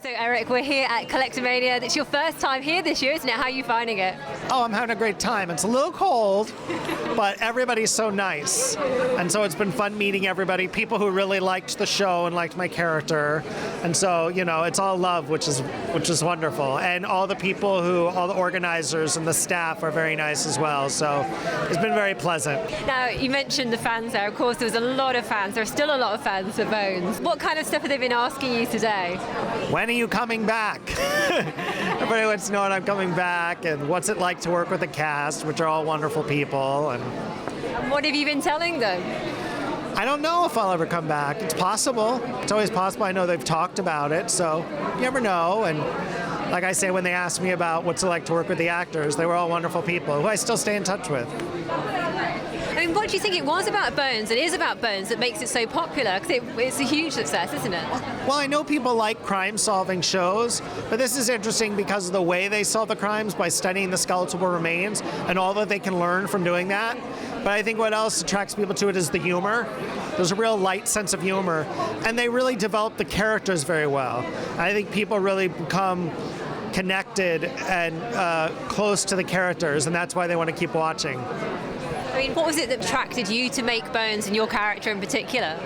So Eric, we're here at Collectomania. It's your first time here this year, isn't it? How are you finding it? Oh, I'm having a great time. It's a little cold, but everybody's so nice. And so it's been fun meeting everybody, people who really liked the show and liked my character. And so, you know, it's all love, which is wonderful. And all the people all the organizers and the staff are very nice as well. So it's been very pleasant. Now, you mentioned the fans there. Of course, there was a lot of fans. There are still a lot of fans of Bones. What kind of stuff have they been asking you today? When are you coming back? Everybody wants to know when I'm coming back and what's it like to work with the cast, which are all wonderful people. And what have you been telling them? I don't know if I'll ever come back. It's possible. It's always possible. I know they've talked about it, so you never know. And like I say, when they asked me about what's it like to work with the actors, they were all wonderful people who I still stay in touch with. I mean, what do you think it was about Bones, it is about Bones, that makes it so popular? Because it's a huge success, isn't it? Well, I know people like crime-solving shows, but this is interesting because of the way they solve the crimes by studying the skeletal remains and all that they can learn from doing that. But I think what else attracts people to it is the humor. There's a real light sense of humor, and they really develop the characters very well. I think people really become connected and close to the characters, and that's why they want to keep watching. I mean, what was it that attracted you to make Bones and your character in particular?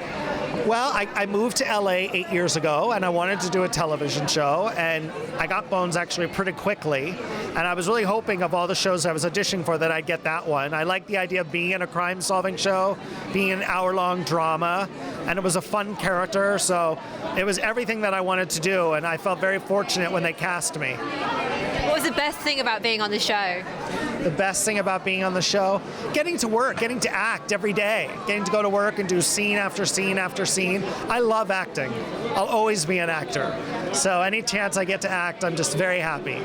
Well, I moved to LA 8 years ago, and I wanted to do a television show, and I got Bones actually pretty quickly, and I was really hoping of all the shows I was auditioning for that I'd get that one. I liked the idea of being in a crime-solving show, being an hour-long drama, and it was a fun character, so it was everything that I wanted to do, and I felt very fortunate when they cast me. What was the best thing about being on the show? The best thing about being on the show? Getting to work, getting to act every day, getting to go to work and do scene after scene after scene. I love acting. I'll always be an actor. So any chance I get to act, I'm just very happy.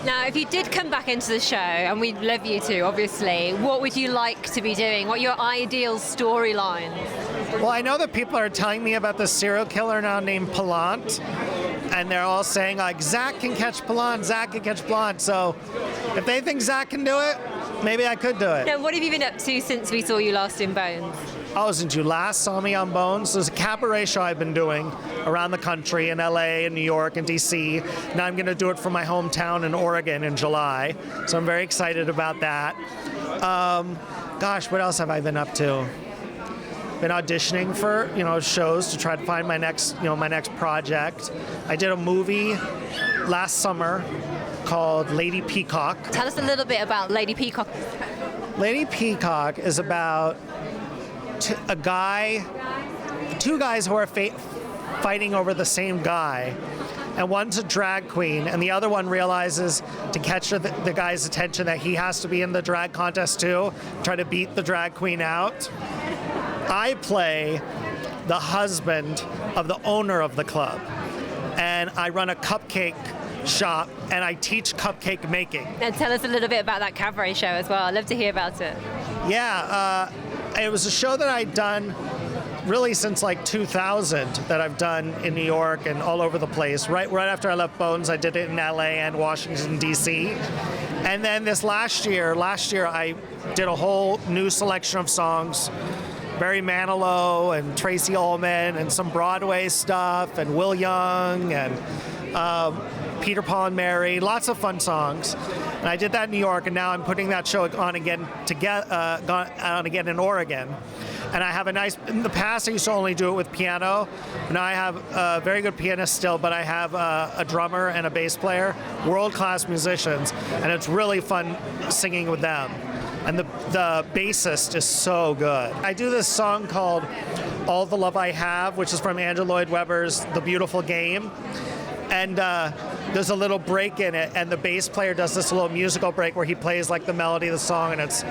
Now, if you did come back into the show, and we'd love you to, obviously, what would you like to be doing? What are your ideal storylines? Well, I know that people are telling me about this serial killer now named Pelant, and they're all saying, like, Zach can catch Pelant, Zach can catch Pelant. So if they think Zach can do it, maybe I could do it. Now, what have you been up to since we saw you last in Bones? Oh, since you last saw me on Bones, there's a cabaret show I've been doing around the country in LA and New York and DC. Now I'm going to do it for my hometown in Oregon in July. So I'm very excited about that. Gosh, what else have I been up to? Been auditioning for, shows to try to find my next project. I did a movie last summer called Lady Peacock. Tell us a little bit about Lady Peacock. Lady Peacock is about two guys who are fighting over the same guy. And one's a drag queen, and the other one realizes to catch the guy's attention that he has to be in the drag contest too, try to beat the drag queen out. I play the husband of the owner of the club, and I run a cupcake shop, and I teach cupcake making. And tell us a little bit about that cabaret show as well. I'd love to hear about it. Yeah, it was a show that I'd done really since like 2000 that I've done in New York and all over the place. Right after I left Bones, I did it in LA and Washington, D.C. And then this last year I did a whole new selection of songs. Barry Manilow and Tracy Ullman and some Broadway stuff and Will Young and Peter, Paul and Mary, lots of fun songs. And I did that in New York, and now I'm putting that show on again in Oregon. And I have in the past I used to only do it with piano. Now I have a very good pianist still, but I have a drummer and a bass player, world-class musicians, and it's really fun singing with them. And the bassist is so good. I do this song called All the Love I Have, which is from Andrew Lloyd Webber's The Beautiful Game. And there's a little break in it, and the bass player does this little musical break where he plays like the melody of the song, and it's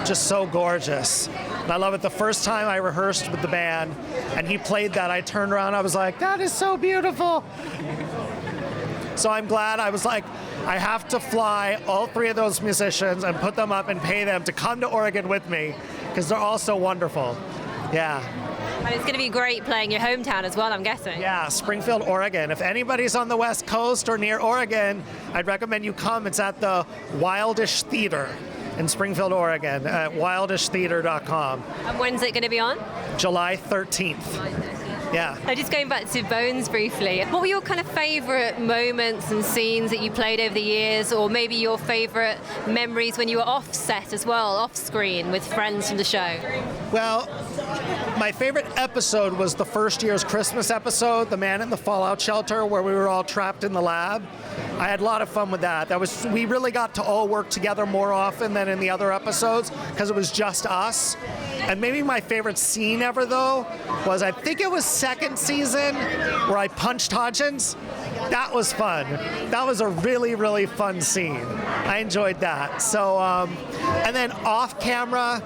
just so gorgeous. And I love it. The first time I rehearsed with the band, and he played that, I turned around, I was like, that is so beautiful. So I'm glad. I was like, I have to fly all three of those musicians and put them up and pay them to come to Oregon with me, because they're all so wonderful. Yeah. And it's going to be great playing your hometown as well, I'm guessing. Yeah, Springfield, Oregon. If anybody's on the West Coast or near Oregon, I'd recommend you come. It's at the Wildish Theater in Springfield, Oregon, at wildishtheater.com. And when's it going to be on? July 13th. Yeah. Just going back to Bones briefly, what were your kind of favourite moments and scenes that you played over the years, or maybe your favourite memories when you were off set as well, off screen with friends from the show? Well, my favorite episode was the first year's Christmas episode, The Man in the Fallout Shelter, where we were all trapped in the lab. I had a lot of fun with that. We really got to all work together more often than in the other episodes because it was just us. And maybe my favorite scene ever, though, was I think it was second season where I punched Hodgins. That was fun. That was a really, really fun scene. I enjoyed that. So, and then off camera,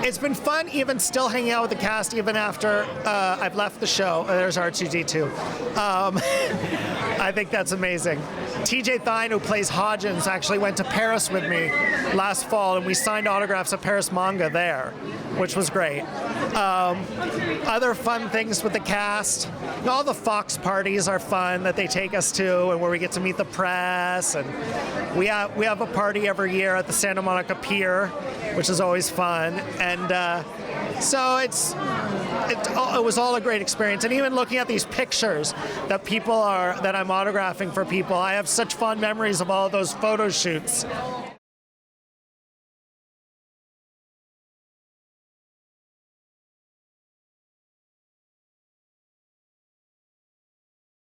it's been fun even still hanging out with the cast even after I've left the show. There's R2-D2. I think that's amazing. TJ Thine, who plays Hodgins, actually went to Paris with me last fall, and we signed autographs at Paris Manga there, which was great. Other fun things with the cast, all the Fox parties are fun that they take us to, and where we get to meet the press, and we have a party every year at the Santa Monica Pier, which is always fun, and so it was all a great experience. And even looking at these pictures that I'm autographing for people, I have such fond memories of all those photo shoots.